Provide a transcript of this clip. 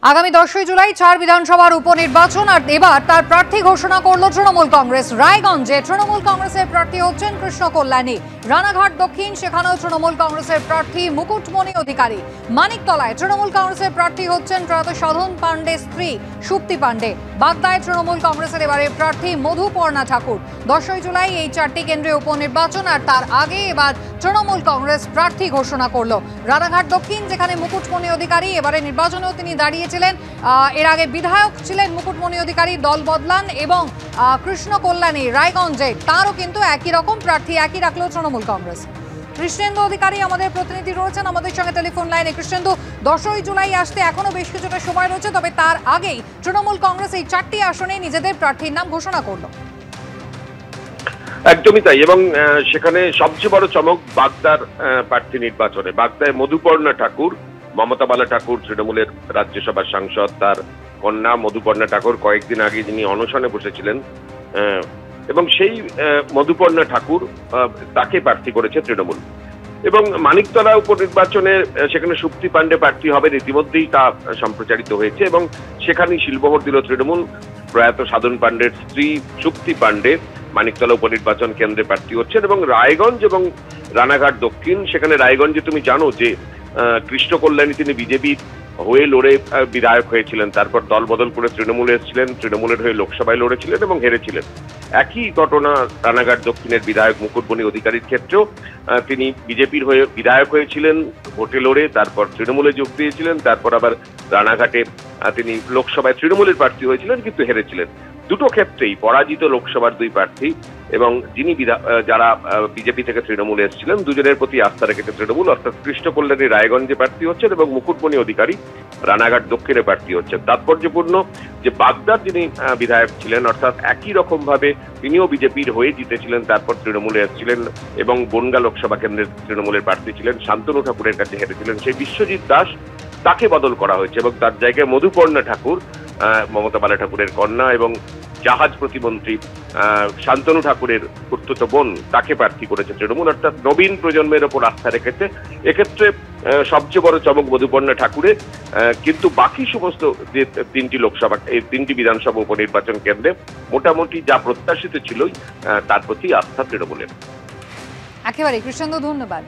আগামী 10ই জুলাই 4 বিধানসভার উপনির্বাচন আর এবার তার প্রার্থী ঘোষণা করল তৃণমূল কংগ্রেস। রায়গঞ্জে তৃণমূল কংগ্রেসের প্রার্থী হচ্ছেন কৃষ্ণ কল্যাণী। রানাঘাট দক্ষিণ সেখানেও তৃণমূল কংগ্রেসের প্রার্থী মুকুটমণি অধিকারী। মানিকতলায় তৃণমূল কংগ্রেসের প্রার্থী হচ্ছেন প্রয়াত সাধন পাণ্ডের স্ত্রী সুপ্তি পাণ্ডে। বাগদায় তৃণমূল কংগ্রেসের এবারের প্রার্থী মধুপর্ণা ঠাকুর। 10ই জুলাই এই 4টি কেন্দ্রে উপনির্বাচন আর তার আগে এবার তৃণমূল কংগ্রেস প্রার্থী ঘোষণা করল। রানাঘাট দক্ষিণ যেখানে মুকুটমণি অধিকারী, এবারে নির্বাচনেও তিনি দাঁড়িয়েছিলেন। এর আগে বিধায়ক ছিলেন মুকুটমণি অধিকারী, দল বদলান, এবং কৃষ্ণ কল্যাণী রায়গঞ্জে তারও কিন্তু একই রকম প্রার্থী, একই রাখলো তৃণমূল কংগ্রেস। কৃষ্ণেন্দু অধিকারী আমাদের প্রতিনিধি রয়েছেন আমাদের সঙ্গে টেলিফোন লাইনে। কৃষ্ণেন্দু, 10ই জুলাই আসতে এখনো বেশ কিছুটা সময় রয়েছে, তবে তার আগেই তৃণমূল কংগ্রেস এই 4টি আসনে নিজেদের প্রার্থীর নাম ঘোষণা করলো। একদমই তাই, এবং সেখানে সবচেয়ে বড় চমক বাগদার প্রার্থী নির্বাচনে। বাগদায় মধুপর্ণা ঠাকুর, মমতা বালা ঠাকুর তৃণমূলের রাজ্যসভার সাংসদ, তার কন্যা মধুপর্ণা ঠাকুর কয়েকদিন আগে যিনি অনশনে বসেছিলেন, এবং সেই মধুপর্ণা ঠাকুর তাকে প্রার্থী করেছে তৃণমূল। এবং মানিকতলা উপনির্বাচনে সেখানে সুপ্তি পাণ্ডে প্রার্থী হবেন, ইতিমধ্যেই তা সম্প্রচারিত হয়েছে, এবং সেখানেই শিলমোহর দিল তৃণমূল। প্রয়াত সাধন পাণ্ডের স্ত্রী সুপ্তি পাণ্ডে মানিকতলা উপনির্বাচন কেন্দ্রে প্রার্থী হচ্ছেন। এবং রায়গঞ্জ এবং রানাঘাট দক্ষিণ, সেখানে রায়গঞ্জে তুমি জানো যে কৃষ্ণ কল্যাণী তিনি বিজেপির হয়ে লড়ে বিধায়ক হয়েছিলেন, তারপর দল বদল করে তৃণমূলে এসেছিলেন, তৃণমূলের হয়ে লোকসভায় লড়েছিলেন এবং হেরেছিলেন। একই ঘটনা রানাঘাট দক্ষিণের বিধায়ক মুকুটমণি অধিকারীর ক্ষেত্রেও। তিনি বিজেপির হয়ে বিধায়ক হয়েছিলেন ভোটে লড়ে, তারপর তৃণমূলে যোগ দিয়েছিলেন, তারপর আবার রানাঘাটে তিনি লোকসভায় তৃণমূলের প্রার্থী হয়েছিলেন কিন্তু হেরেছিলেন। দুটো ক্ষেত্রেই পরাজিত লোকসভার দুই প্রার্থী, এবং যিনি যারা বিজেপি থেকে তৃণমূলে এসেছিলেন দুজনের প্রতি আস্থা রেখেছে তৃণমূল। অর্থাৎ কৃষ্ণ কল্যাণী রায়গঞ্জে প্রার্থী হচ্ছেন এবং মুকুটমণি অধিকারী রানাঘাট দক্ষিণে প্রার্থী হচ্ছেন। তাৎপর্যপূর্ণ যে বাগদার যিনি বিধায়ক ছিলেন, অর্থাৎ একই রকম ভাবে তিনিও বিজেপির হয়ে জিতেছিলেন, তারপর তৃণমূলে এসেছিলেন এবং বনগাঁ লোকসভা কেন্দ্রের তৃণমূলের প্রার্থী ছিলেন, শান্তনু ঠাকুরের কাছে হেরেছিলেন, সেই বিশ্বজিৎ দাস তাকে বদল করা হয়েছে এবং তার জায়গায় মধুপর্ণা ঠাকুর, মমতা বালা ঠাকুরের কন্যা এবং জাহাজ প্রতিমন্ত্রী শান্তনু ঠাকুরের খুড়তুতো বোন, তাকে প্রার্থী করেছে তৃণমূল। অর্থাৎ নবীন প্রজন্মের ওপর আস্থা রেখেছে। এক্ষেত্রে সবচেয়ে বড় চমক মধুপর্ণা ঠাকুরের, কিন্তু বাকি সমস্ত যে 3টি লোকসভা, এই 3টি বিধানসভা উপনির্বাচন কেন্দ্রে মোটামুটি যা প্রত্যাশিত ছিল তার প্রতি আস্থা তৃণমূলের। একেবারে কৃষ্ণেন্দু, ধন্যবাদ।